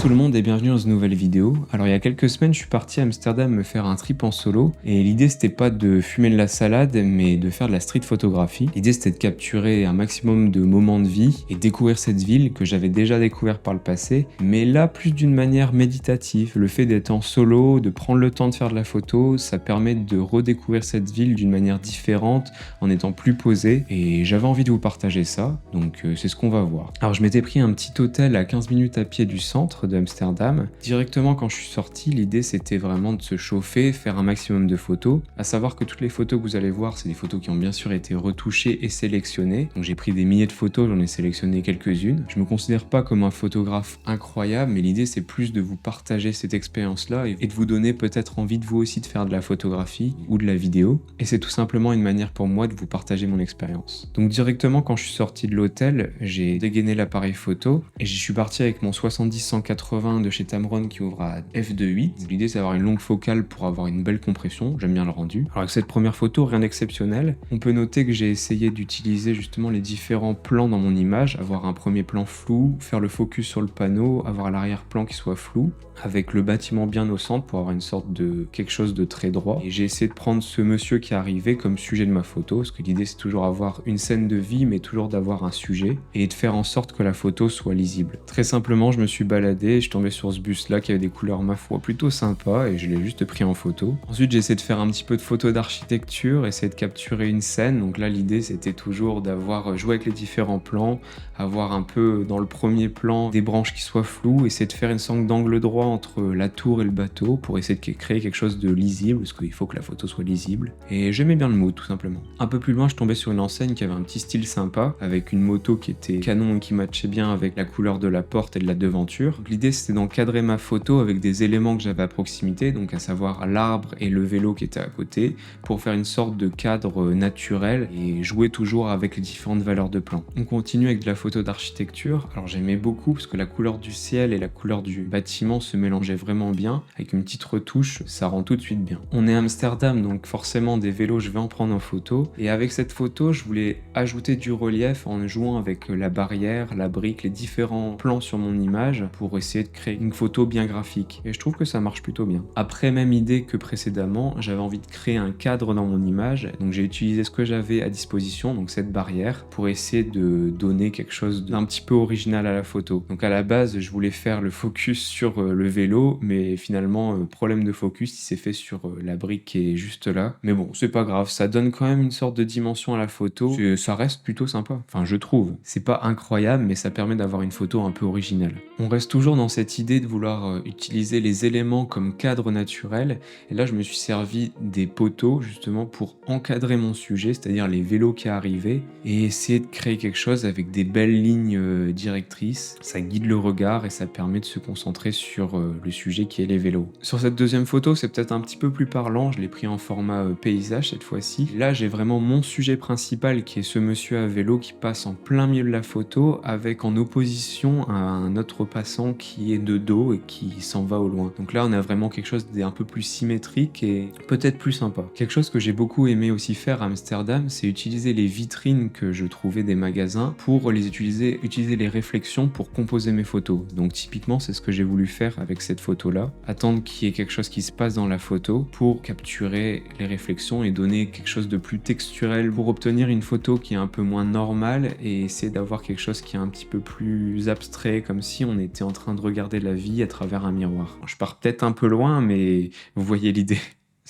tout le monde et bienvenue dans une nouvelle vidéo. Alors il y a quelques semaines je suis parti à Amsterdam me faire un trip en solo et l'idée c'était pas de fumer de la salade mais de faire de la street photographie. L'idée c'était de capturer un maximum de moments de vie et découvrir cette ville que j'avais déjà découvert par le passé, mais là plus d'une manière méditative. Le fait d'être en solo, de prendre le temps de faire de la photo, ça permet de redécouvrir cette ville d'une manière différente en étant plus posé et j'avais envie de vous partager ça, donc c'est ce qu'on va voir. Alors je m'étais pris un petit hôtel à 15 minutes à pied du centre d'Amsterdam. Directement quand je suis sorti, l'idée c'était vraiment de se chauffer, faire un maximum de photos. À savoir que toutes les photos que vous allez voir, c'est des photos qui ont bien sûr été retouchées et sélectionnées. Donc j'ai pris des milliers de photos, j'en ai sélectionné quelques-unes. Je me considère pas comme un photographe incroyable, mais l'idée c'est plus de vous partager cette expérience-là et de vous donner peut-être envie de vous aussi de faire de la photographie ou de la vidéo. Et c'est tout simplement une manière pour moi de vous partager mon expérience. Donc directement quand je suis sorti de l'hôtel, j'ai dégainé l'appareil photo et je suis parti avec mon 70-180 de chez Tamron qui ouvre à f2.8. L'idée c'est d'avoir une longue focale pour avoir une belle compression, j'aime bien le rendu. Alors avec cette première photo, rien d'exceptionnel. On peut noter que j'ai essayé d'utiliser justement les différents plans dans mon image, avoir un premier plan flou, faire le focus sur le panneau, avoir l'arrière-plan qui soit flou, avec le bâtiment bien au centre pour avoir une sorte de quelque chose de très droit. Et j'ai essayé de prendre ce monsieur qui est arrivé comme sujet de ma photo, parce que l'idée c'est toujours avoir une scène de vie, mais toujours d'avoir un sujet, et de faire en sorte que la photo soit lisible. Très simplement, je me suis baladé, je suis tombé sur ce bus là qui avait des couleurs ma foi plutôt sympas, et je l'ai juste pris en photo. Ensuite j'ai essayé de faire un petit peu de photos d'architecture, essayer de capturer une scène, donc là l'idée c'était toujours d'avoir joué avec les différents plans, avoir un peu dans le premier plan des branches qui soient floues, essayer de faire une sorte d'angle droit entre la tour et le bateau pour essayer de créer quelque chose de lisible, parce qu'il faut que la photo soit lisible. Et j'aimais bien le mood tout simplement. Un peu plus loin je tombais sur une enseigne qui avait un petit style sympa, avec une moto qui était canon et qui matchait bien avec la couleur de la porte et de la devanture. Donc l'idée c'était d'encadrer ma photo avec des éléments que j'avais à proximité, donc à savoir l'arbre et le vélo qui étaient à côté, pour faire une sorte de cadre naturel et jouer toujours avec les différentes valeurs de plan. On continue avec de la photo d'architecture. Alors j'aimais beaucoup parce que la couleur du ciel et la couleur du bâtiment se mélangeaient vraiment bien, avec une petite retouche, ça rend tout de suite bien. On est à Amsterdam, donc forcément des vélos je vais en prendre en photo, et avec cette photo je voulais ajouter du relief en jouant avec la barrière, la brique, les différents plans sur mon image pour essayer de créer une photo bien graphique, et je trouve que ça marche plutôt bien. Après, même idée que précédemment, j'avais envie de créer un cadre dans mon image, donc j'ai utilisé ce que j'avais à disposition, donc cette barrière, pour essayer de donner quelque chose d'un petit peu original à la photo. Donc à la base je voulais faire le focus sur le vélo, mais finalement problème de focus, il s'est fait sur la brique qui est juste là, mais bon c'est pas grave, ça donne quand même une sorte de dimension à la photo, ça reste plutôt sympa, enfin je trouve. C'est pas incroyable, mais ça permet d'avoir une photo un peu originale. On reste toujours dans cette idée de vouloir utiliser les éléments comme cadre naturel, et là je me suis servi des poteaux justement pour encadrer mon sujet, c'est-à-dire les vélos qui arrivaient, et essayer de créer quelque chose avec des belles lignes directrices. Ça guide le regard et ça permet de se concentrer sur le sujet qui est les vélos. Sur cette deuxième photo, c'est peut-être un petit peu plus parlant, je l'ai pris en format paysage cette fois-ci. Là j'ai vraiment mon sujet principal qui est ce monsieur à vélo qui passe en plein milieu de la photo, avec en opposition un autre passant qui est de dos et qui s'en va au loin. Donc là on a vraiment quelque chose d'un peu plus symétrique et peut-être plus sympa. Quelque chose que j'ai beaucoup aimé aussi faire à Amsterdam, c'est utiliser les vitrines que je trouvais des magasins pour les utiliser les réflexions pour composer mes photos. Donc typiquement c'est ce que j'ai voulu faire avec cette photo là, attendre qu'il y ait quelque chose qui se passe dans la photo pour capturer les réflexions et donner quelque chose de plus texturel pour obtenir une photo qui est un peu moins normale et essayer d'avoir quelque chose qui est un petit peu plus abstrait, comme si on était en train de regarder la vie à travers un miroir. Je pars peut-être un peu loin, mais vous voyez l'idée.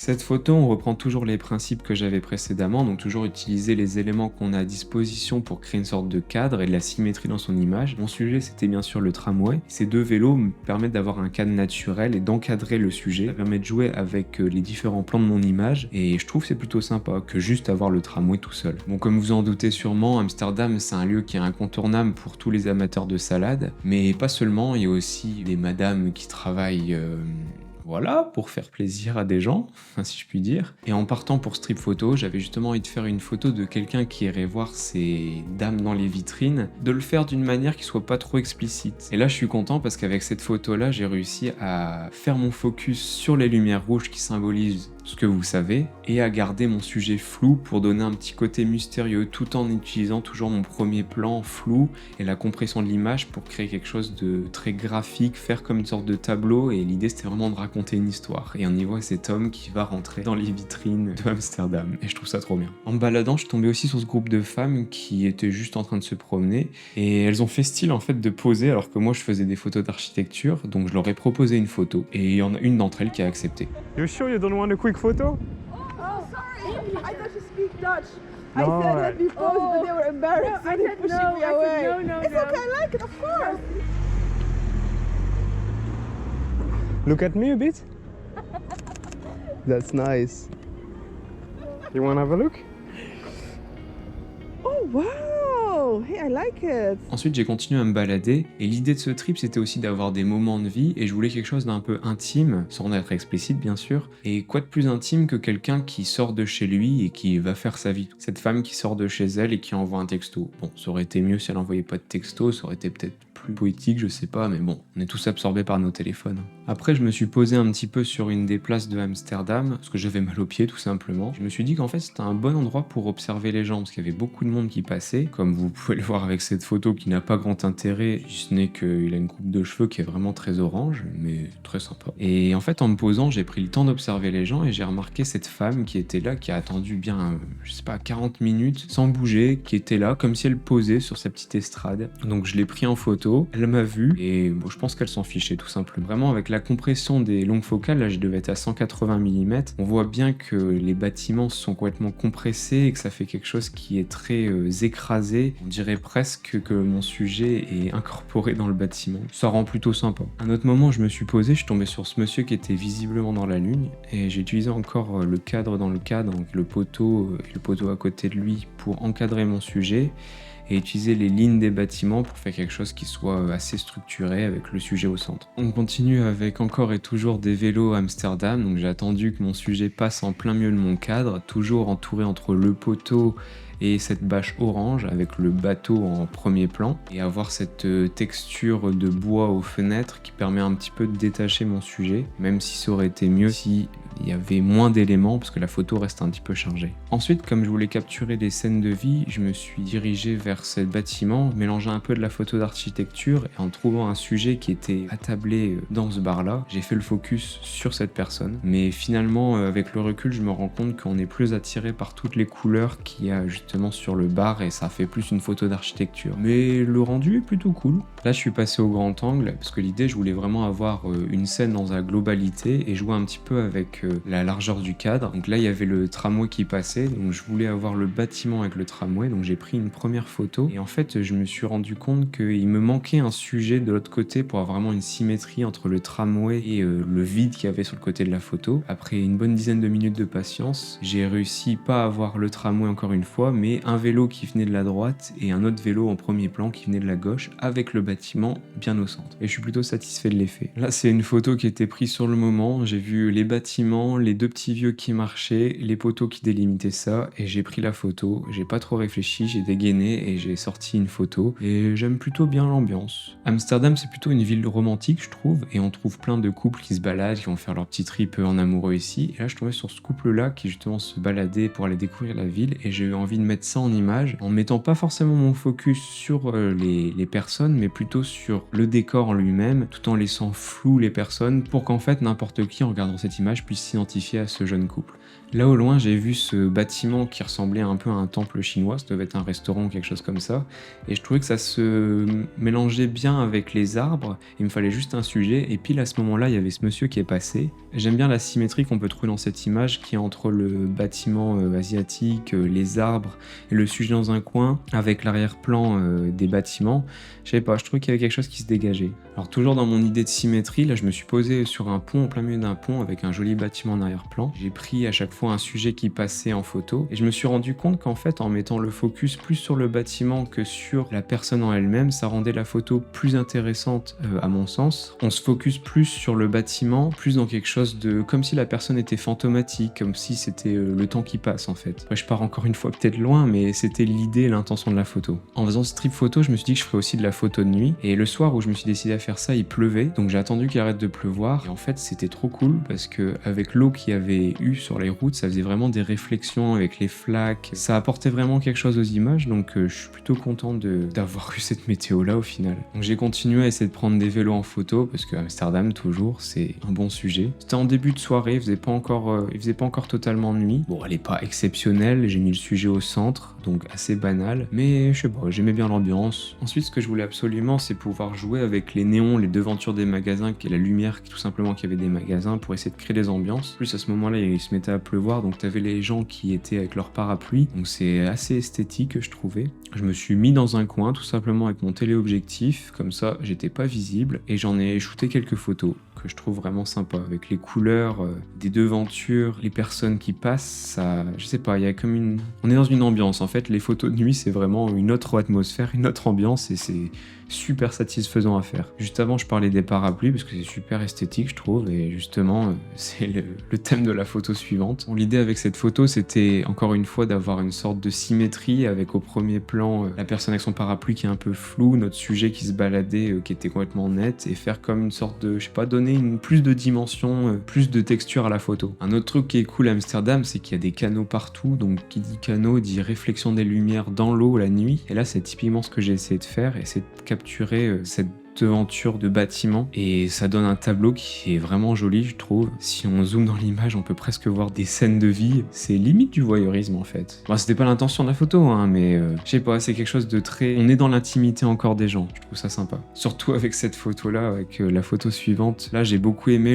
Cette photo, on reprend toujours les principes que j'avais précédemment, donc toujours utiliser les éléments qu'on a à disposition pour créer une sorte de cadre et de la symétrie dans son image. Mon sujet, c'était bien sûr le tramway. Ces deux vélos me permettent d'avoir un cadre naturel et d'encadrer le sujet. Ça permet de jouer avec les différents plans de mon image, et je trouve que c'est plutôt sympa que juste avoir le tramway tout seul. Bon, comme vous en doutez sûrement, Amsterdam, c'est un lieu qui est incontournable pour tous les amateurs de salade, mais pas seulement, il y a aussi des madames qui travaillent... Voilà, pour faire plaisir à des gens, si je puis dire. Et en partant pour Strip Photo, j'avais justement envie de faire une photo de quelqu'un qui irait voir ces dames dans les vitrines, de le faire d'une manière qui soit pas trop explicite. Et là, je suis content parce qu'avec cette photo-là, j'ai réussi à faire mon focus sur les lumières rouges qui symbolisent ce que vous savez, et à garder mon sujet flou pour donner un petit côté mystérieux, tout en utilisant toujours mon premier plan flou et la compression de l'image pour créer quelque chose de très graphique, faire comme une sorte de tableau, et l'idée c'était vraiment de raconter une histoire. Et on y voit cet homme qui va rentrer dans les vitrines de Amsterdam, et je trouve ça trop bien. En me baladant, je tombais aussi sur ce groupe de femmes qui étaient juste en train de se promener, et elles ont fait style en fait de poser alors que moi je faisais des photos d'architecture, donc je leur ai proposé une photo, et il y en a une d'entre elles qui a accepté. You sure you don't want a quick photo? Oh, sorry. I thought you speak Dutch. No, I said let me pose, but they were embarrassed. No, I and they said pushing no, me I said away. no, no, It's no. okay, I like it, of course. Look at me a bit. That's nice. You wanna have a look? Oh wow! Hey, I like it. Ensuite, j'ai continué à me balader, et l'idée de ce trip, c'était aussi d'avoir des moments de vie, et je voulais quelque chose d'un peu intime, sans être explicite bien sûr, et quoi de plus intime que quelqu'un qui sort de chez lui et qui va faire sa vie. Cette femme qui sort de chez elle et qui envoie un texto. Bon, ça aurait été mieux si elle envoyait pas de texto, ça aurait été peut-être plus poétique, je sais pas, mais bon, on est tous absorbés par nos téléphones. Après, je me suis posé un petit peu sur une des places de Amsterdam, parce que j'avais mal aux pieds tout simplement. Je me suis dit qu'en fait, c'était un bon endroit pour observer les gens, parce qu'il y avait beaucoup de monde qui passait, comme vous pouvez le voir avec cette photo qui n'a pas grand intérêt, si ce n'est qu'il a une coupe de cheveux qui est vraiment très orange, mais très sympa. Et en fait, en me posant, j'ai pris le temps d'observer les gens, et j'ai remarqué cette femme qui était là, qui a attendu bien, je sais pas, 40 minutes, sans bouger, qui était là, comme si elle posait sur sa petite estrade. Donc je l'ai pris en photo, elle m'a vu, et bon, je pense qu'elle s'en fichait tout simplement. Vraiment, avec la compression des longues focales, là je devais être à 180 mm, on voit bien que les bâtiments sont complètement compressés et que ça fait quelque chose qui est très écrasé. On dirait presque que mon sujet est incorporé dans le bâtiment. Ça rend plutôt sympa. À un autre moment, je me suis posé, je suis tombé sur ce monsieur qui était visiblement dans la lune, et j'ai utilisé encore le cadre dans le cadre, donc le poteau et le poteau à côté de lui pour encadrer mon sujet, et utiliser les lignes des bâtiments pour faire quelque chose qui soit assez structuré avec le sujet au centre. On continue avec encore et toujours des vélos à Amsterdam, donc j'ai attendu que mon sujet passe en plein milieu de mon cadre, toujours entouré entre le poteau et cette bâche orange avec le bateau en premier plan, et avoir cette texture de bois aux fenêtres qui permet un petit peu de détacher mon sujet, même si ça aurait été mieux si il y avait moins d'éléments parce que la photo reste un petit peu chargée. Ensuite, comme je voulais capturer des scènes de vie, je me suis dirigé vers ce bâtiment, mélangeant un peu de la photo d'architecture, et en trouvant un sujet qui était attablé dans ce bar-là, j'ai fait le focus sur cette personne. Mais finalement, avec le recul, je me rends compte qu'on est plus attiré par toutes les couleurs qu'il y a justement sur le bar, et ça fait plus une photo d'architecture. Mais le rendu est plutôt cool. Là, je suis passé au grand angle parce que l'idée, je voulais vraiment avoir une scène dans sa globalité et jouer un petit peu avec la largeur du cadre. Donc là, il y avait le tramway qui passait, donc je voulais avoir le bâtiment avec le tramway, donc j'ai pris une première photo, et en fait, je me suis rendu compte qu'il me manquait un sujet de l'autre côté pour avoir vraiment une symétrie entre le tramway et le vide qu'il y avait sur le côté de la photo. Après une bonne dizaine de minutes de patience, j'ai réussi pas à avoir le tramway encore une fois, mais un vélo qui venait de la droite et un autre vélo en premier plan qui venait de la gauche, avec le bâtiment bien au centre. Et je suis plutôt satisfait de l'effet. Là, c'est une photo qui était prise sur le moment, j'ai vu les bâtiments, les deux petits vieux qui marchaient, les poteaux qui délimitaient ça, et j'ai pris la photo, j'ai pas trop réfléchi, j'ai dégainé et j'ai sorti une photo, et j'aime plutôt bien l'ambiance. Amsterdam, c'est plutôt une ville romantique, je trouve, et on trouve plein de couples qui se baladent, qui vont faire leur petit trip en amoureux ici, et là je tombais sur ce couple-là qui justement se baladait pour aller découvrir la ville, et j'ai eu envie de mettre ça en image, en mettant pas forcément mon focus sur les personnes, mais plutôt sur le décor en lui-même, tout en laissant flou les personnes, pour qu'en fait n'importe qui en regardant cette image puisse s'identifier à ce jeune couple. Là au loin, j'ai vu ce bâtiment qui ressemblait un peu à un temple chinois, ça devait être un restaurant ou quelque chose comme ça, et je trouvais que ça se mélangeait bien avec les arbres, il me fallait juste un sujet, et pile à ce moment-là, il y avait ce monsieur qui est passé. J'aime bien la symétrie qu'on peut trouver dans cette image, qui est entre le bâtiment asiatique, les arbres, et le sujet dans un coin, avec l'arrière-plan des bâtiments. Je sais pas, je trouvais qu'il y avait quelque chose qui se dégageait. Alors toujours dans mon idée de symétrie, là je me suis posé sur un pont, en plein milieu d'un pont, avec un joli bâtiment en arrière-plan. J'ai pris à chaque fois un sujet qui passait en photo, et je me suis rendu compte qu'en fait, en mettant le focus plus sur le bâtiment que sur la personne en elle-même, ça rendait la photo plus intéressante à mon sens. On se focus plus sur le bâtiment, plus dans quelque chose de... comme si la personne était fantomatique, comme si c'était le temps qui passe en fait. Ouais, je pars encore une fois peut-être loin, loin, mais c'était l'idée et l'intention de la photo. En faisant ce trip photo, je me suis dit que je ferais aussi de la photo de nuit, et le soir où je me suis décidé à faire ça, il pleuvait, donc j'ai attendu qu'il arrête de pleuvoir, et en fait c'était trop cool, parce que avec l'eau qu'il y avait eu sur les routes, ça faisait vraiment des réflexions avec les flaques, ça apportait vraiment quelque chose aux images, donc je suis plutôt content d'avoir eu cette météo là au final. Donc j'ai continué à essayer de prendre des vélos en photo, parce que Amsterdam toujours, c'est un bon sujet. C'était en début de soirée, il faisait pas encore totalement nuit. Bon, elle est pas exceptionnelle, j'ai mis le sujet au centre, donc assez banal, mais je sais pas, j'aimais bien l'ambiance. Ensuite, ce que je voulais absolument, c'est pouvoir jouer avec les néons, les devantures des magasins, qui est la lumière tout simplement qu'il y avait des magasins, pour essayer de créer des ambiances. En plus, à ce moment-là, il se mettait à pleuvoir, donc t'avais les gens qui étaient avec leur parapluie, donc c'est assez esthétique, je trouvais. Je me suis mis dans un coin, tout simplement avec mon téléobjectif, comme ça, j'étais pas visible, et j'en ai shooté quelques photos que je trouve vraiment sympa, avec les couleurs des devantures, les personnes qui passent, ça, je sais pas, il y a comme une... On est dans une ambiance, en fait, les photos de nuit, c'est vraiment une autre atmosphère, une autre ambiance, et c'est super satisfaisant à faire. Juste avant, je parlais des parapluies, parce que c'est super esthétique, je trouve, et justement, c'est le thème de la photo suivante. Bon, l'idée avec cette photo, c'était, encore une fois, d'avoir une sorte de symétrie, avec au premier plan, la personne avec son parapluie qui est un peu floue, notre sujet qui se baladait, qui était complètement net, et faire comme une sorte de, je sais pas, donner plus de dimension, plus de texture à la photo. Un autre truc qui est cool à Amsterdam, c'est qu'il y a des canaux partout, donc qui dit canaux dit réflexion des lumières dans l'eau la nuit, et là c'est typiquement ce que j'ai essayé de faire, et c'est de capturer cette devanture de bâtiment, et ça donne un tableau qui est vraiment joli, je trouve. Si on zoome dans l'image, on peut presque voir des scènes de vie, c'est limite du voyeurisme en fait. Bon, c'était pas l'intention de la photo, hein, mais je sais pas, c'est quelque chose de très... On est dans l'intimité encore des gens, je trouve ça sympa. Surtout avec cette photo-là, avec la photo suivante. Là, j'ai beaucoup aimé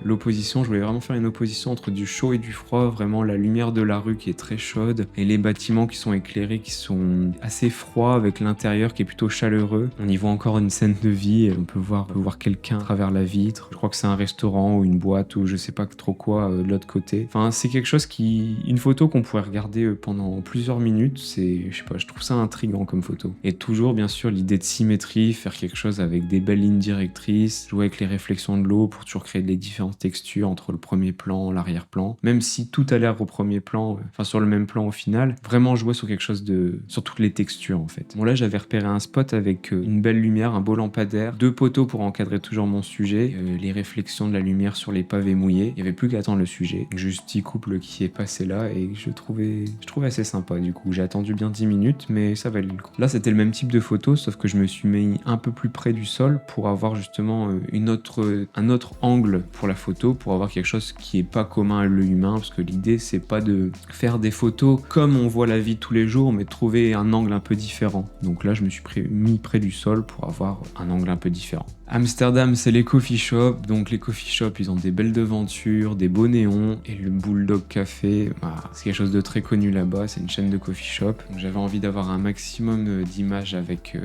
l'opposition, je voulais vraiment faire une opposition entre du chaud et du froid, vraiment la lumière de la rue qui est très chaude, et les bâtiments qui sont éclairés, qui sont assez froids, avec l'intérieur qui est plutôt chaleureux. On y voit encore une scène de vie, et on peut voir quelqu'un à travers la vitre. Je crois que c'est un restaurant ou une boîte ou je sais pas trop quoi de l'autre côté. Enfin, c'est quelque chose une photo qu'on pourrait regarder pendant plusieurs minutes. Je sais pas, je trouve ça intriguant comme photo. Et toujours, bien sûr, l'idée de symétrie, faire quelque chose avec des belles lignes directrices, jouer avec les réflexions de l'eau pour toujours créer des différentes textures entre le premier plan, l'arrière-plan. Même si tout a l'air au premier plan, enfin sur le même plan au final, vraiment jouer sur quelque chose sur toutes les textures en fait. Bon, là, j'avais repéré un spot avec une belle lumière, un beau lampadaire, 2 poteaux pour encadrer toujours mon sujet, les réflexions de la lumière sur les pavés mouillés. Il n'y avait plus qu'à attendre le sujet. Juste petit couple qui est passé là et je trouvais assez sympa du coup. J'ai attendu bien 10 minutes, mais ça valait le coup. Là, c'était le même type de photo, sauf que je me suis mis un peu plus près du sol pour avoir justement un autre angle pour la photo, pour avoir quelque chose qui est pas commun à l'œil humain, parce que l'idée, c'est pas de faire des photos comme on voit la vie tous les jours, mais de trouver un angle un peu différent. Donc là, je me suis mis près du sol pour avoir un angle un peu différent. Amsterdam, c'est les coffee shops, donc les coffee shops, ils ont des belles devantures, des beaux néons, et le Bulldog Café, c'est quelque chose de très connu là-bas, c'est une chaîne de coffee shop. Donc j'avais envie d'avoir un maximum d'images avec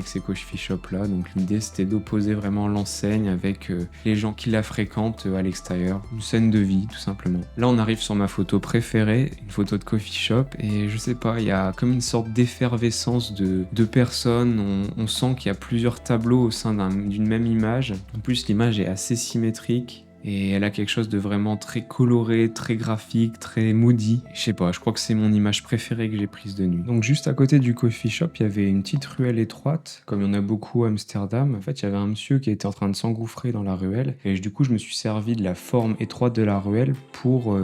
ces coffee shops là, donc l'idée c'était d'opposer vraiment l'enseigne avec les gens qui la fréquentent à l'extérieur, une scène de vie tout simplement. Là on arrive sur ma photo préférée, une photo de coffee shop, et je sais pas, il y a comme une sorte d'effervescence de personnes, on sent qu'il y a plusieurs tableaux au sein d'une même image. En plus, l'image est assez symétrique. Et elle a quelque chose de vraiment très coloré, très graphique, très moody. Je sais pas, je crois que c'est mon image préférée que j'ai prise de nuit. Donc juste à côté du coffee shop, il y avait une petite ruelle étroite, comme il y en a beaucoup à Amsterdam. En fait, il y avait un monsieur qui était en train de s'engouffrer dans la ruelle. Et du coup, je me suis servi de la forme étroite de la ruelle pour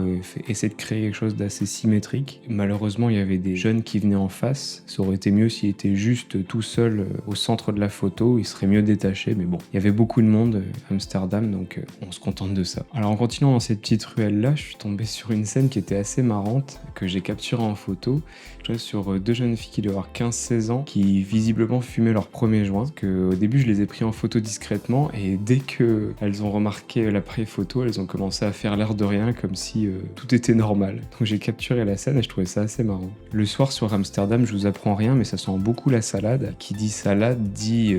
essayer de créer quelque chose d'assez symétrique. Malheureusement, il y avait des jeunes qui venaient en face. Ça aurait été mieux s'il était juste tout seul au centre de la photo. Il serait mieux détaché, mais bon. Il y avait beaucoup de monde à Amsterdam, donc on se contente de ça. Alors en continuant dans cette petite ruelle là, je suis tombé sur une scène qui était assez marrante, que j'ai capturée en photo. Je tombé sur 2 jeunes filles qui devaient avoir 15-16 ans, qui visiblement fumaient leur premier joint. Au début je les ai pris en photo discrètement, et dès qu'elles ont remarqué l'appareil photo, elles ont commencé à faire l'air de rien, comme si tout était normal. Donc j'ai capturé la scène et je trouvais ça assez marrant. Le soir sur Amsterdam, je vous apprends rien, mais ça sent beaucoup la salade. Qui dit salade dit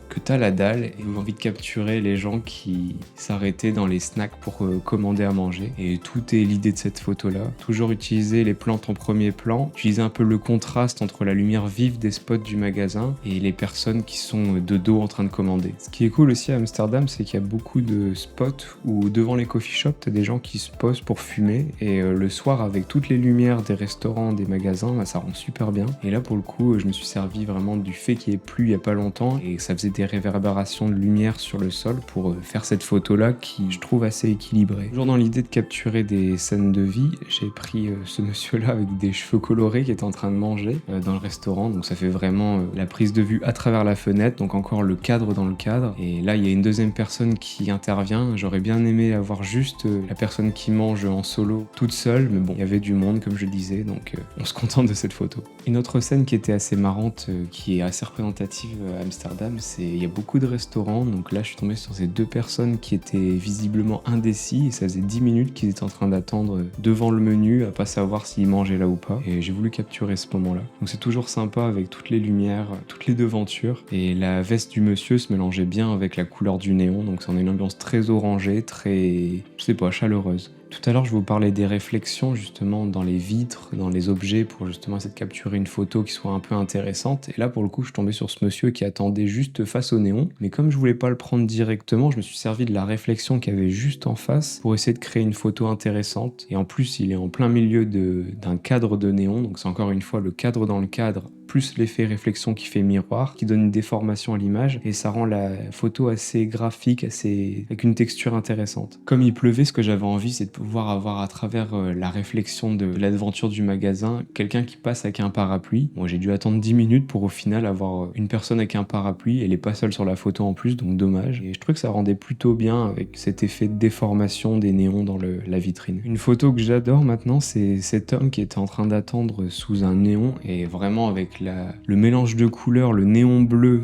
que t'as la dalle et envie de capturer les gens qui s'arrêtaient dans les snacks pour commander à manger. Et tout est l'idée de cette photo-là. Toujours utiliser les plantes en premier plan, utiliser un peu le contraste entre la lumière vive des spots du magasin et les personnes qui sont de dos en train de commander. Ce qui est cool aussi à Amsterdam, c'est qu'il y a beaucoup de spots où devant les coffee shops, t'as des gens qui se posent pour fumer et le soir avec toutes les lumières des restaurants, des magasins, bah, ça rend super bien. Et là pour le coup, je me suis servi vraiment du fait qu'il y ait plu il y a pas longtemps et ça faisait des réverbérations de lumière sur le sol pour faire cette photo-là qui je trouve assez équilibrée. Toujours dans l'idée de capturer des scènes de vie, j'ai pris ce monsieur-là avec des cheveux colorés qui était en train de manger dans le restaurant, donc ça fait vraiment la prise de vue à travers la fenêtre, donc encore le cadre dans le cadre. Et là il y a une deuxième personne qui intervient. J'aurais bien aimé avoir juste la personne qui mange en solo toute seule, mais bon, il y avait du monde comme je le disais, donc on se contente de cette photo. Une autre scène qui était assez marrante, qui est assez représentative à Amsterdam, c'est il y a beaucoup de restaurants, donc là je suis tombé sur ces deux personnes qui étaient visiblement indécis et ça faisait 10 minutes qu'ils étaient en train d'attendre devant le menu à pas savoir s'ils mangeaient là ou pas, et j'ai voulu capturer ce moment-là. Donc c'est toujours sympa avec toutes les lumières, toutes les devantures, et la veste du monsieur se mélangeait bien avec la couleur du néon, donc ça en a une ambiance très orangée, très, je sais pas, chaleureuse. Tout à l'heure, je vous parlais des réflexions justement dans les vitres, dans les objets pour justement essayer de capturer une photo qui soit un peu intéressante. Et là, pour le coup, je suis tombé sur ce monsieur qui attendait juste face au néon. Mais comme je voulais pas le prendre directement, je me suis servi de la réflexion qu'il y avait juste en face pour essayer de créer une photo intéressante. Et en plus, il est en plein milieu d'un cadre de néon. Donc c'est encore une fois le cadre dans le cadre, plus l'effet réflexion qui fait miroir, qui donne une déformation à l'image. Et ça rend la photo assez graphique, avec une texture intéressante. Comme il pleuvait, ce que j'avais envie, c'est de pouvoir avoir à travers la réflexion de l'aventure du magasin, quelqu'un qui passe avec un parapluie. Bon, j'ai dû attendre 10 minutes pour au final avoir une personne avec un parapluie. Elle n'est pas seule sur la photo en plus, donc dommage. Et je trouve que ça rendait plutôt bien avec cet effet de déformation des néons dans la vitrine. Une photo que j'adore maintenant, c'est cet homme qui était en train d'attendre sous un néon et vraiment avec le mélange de couleurs, le néon bleu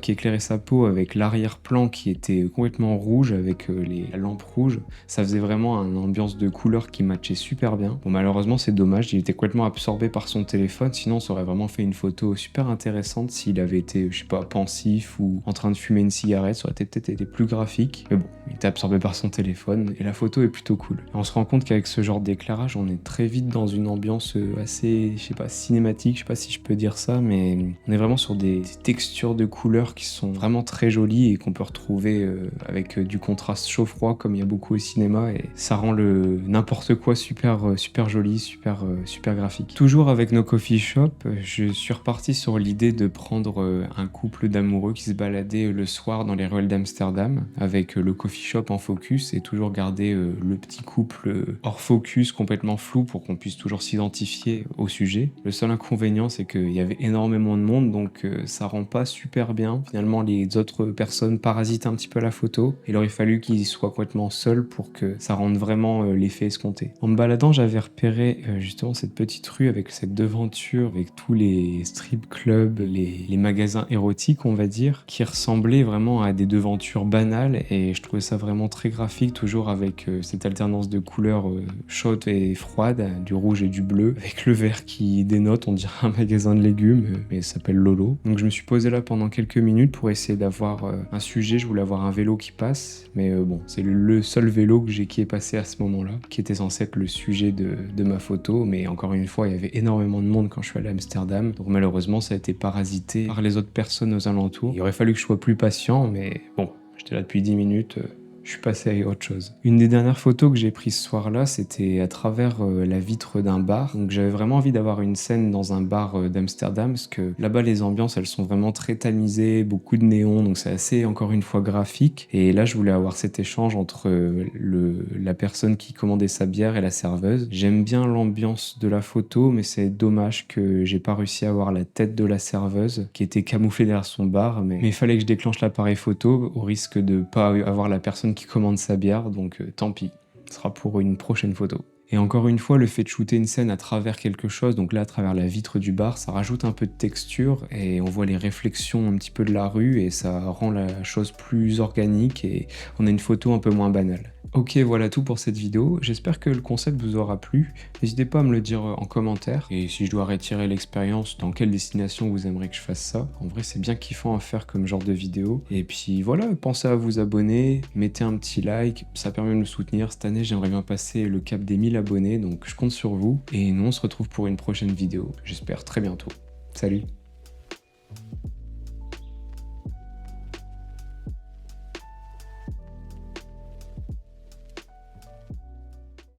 qui éclairait sa peau avec l'arrière-plan qui était complètement rouge avec la lampe rouge. Ça faisait vraiment une ambiance de couleurs qui matchait super bien. Bon, malheureusement, c'est dommage, il était complètement absorbé par son téléphone, sinon ça aurait vraiment fait une photo super intéressante s'il avait été, je sais pas, pensif ou en train de fumer une cigarette, ça aurait peut-être été plus graphique. Mais bon, il était absorbé par son téléphone et la photo est plutôt cool. Et on se rend compte qu'avec ce genre d'éclairage, on est très vite dans une ambiance assez, je sais pas, cinématique, je sais pas si je peux dire ça, mais on est vraiment sur des textures de couleurs qui sont vraiment très jolies et qu'on peut retrouver avec du contraste chaud-froid comme il y a beaucoup au cinéma, et ça rend n'importe quoi super joli, super graphique. Toujours avec nos coffee shops, je suis reparti sur l'idée de prendre un couple d'amoureux qui se baladait le soir dans les ruelles d'Amsterdam avec le coffee shop en focus et toujours garder le petit couple hors focus complètement flou pour qu'on puisse toujours s'identifier au sujet. Le seul inconvénient, c'est qu'il y avait énormément de monde, donc ça rend pas super bien. Finalement, les autres personnes parasitent un petit peu la photo. Il aurait fallu qu'ils soient complètement seuls pour que ça rende vraiment l'effet escompté. En me baladant, j'avais repéré justement cette petite rue avec cette devanture, avec tous les strip clubs, les magasins érotiques, on va dire, qui ressemblaient vraiment à des devantures banales, et je trouvais ça vraiment très graphique, toujours avec cette alternance de couleurs chaudes et froides, du rouge et du bleu, avec le vert qui dénote, on dirait un magasin de légumes, mais ça s'appelle Lolo. Donc je me suis posé là pendant quelques minutes pour essayer d'avoir un sujet. Je voulais avoir un vélo qui passe, mais bon, c'est le seul vélo que j'ai qui est passé à ce moment-là, qui était censé être le sujet de ma photo, mais encore une fois, il y avait énormément de monde quand je suis allé à Amsterdam, donc malheureusement, ça a été parasité par les autres personnes aux alentours. Il aurait fallu que je sois plus patient, mais bon, j'étais là depuis 10 minutes, je suis passé à autre chose. Une des dernières photos que j'ai prises ce soir-là, c'était à travers la vitre d'un bar. Donc j'avais vraiment envie d'avoir une scène dans un bar d'Amsterdam, parce que là-bas, les ambiances, elles sont vraiment très tamisées, beaucoup de néons, donc c'est assez, encore une fois, graphique. Et là, je voulais avoir cet échange entre la personne qui commandait sa bière et la serveuse. J'aime bien l'ambiance de la photo, mais c'est dommage que j'ai pas réussi à avoir la tête de la serveuse, qui était camouflée derrière son bar, mais il fallait que je déclenche l'appareil photo, au risque de pas avoir la personne qui commande sa bière, donc tant pis, ce sera pour une prochaine photo. Et encore une fois, le fait de shooter une scène à travers quelque chose, donc là à travers la vitre du bar, ça rajoute un peu de texture et on voit les réflexions un petit peu de la rue et ça rend la chose plus organique et on a une photo un peu moins banale. Ok, voilà tout pour cette vidéo. J'espère que le concept vous aura plu. N'hésitez pas à me le dire en commentaire. Et si je dois retirer l'expérience, dans quelle destination vous aimeriez que je fasse ça. En vrai, c'est bien kiffant à faire comme genre de vidéo. Et puis voilà, pensez à vous abonner, mettez un petit like, ça permet de me soutenir. Cette année, j'aimerais bien passer le cap des 1000 abonnés, donc je compte sur vous. Et nous, on se retrouve pour une prochaine vidéo. J'espère très bientôt. Salut!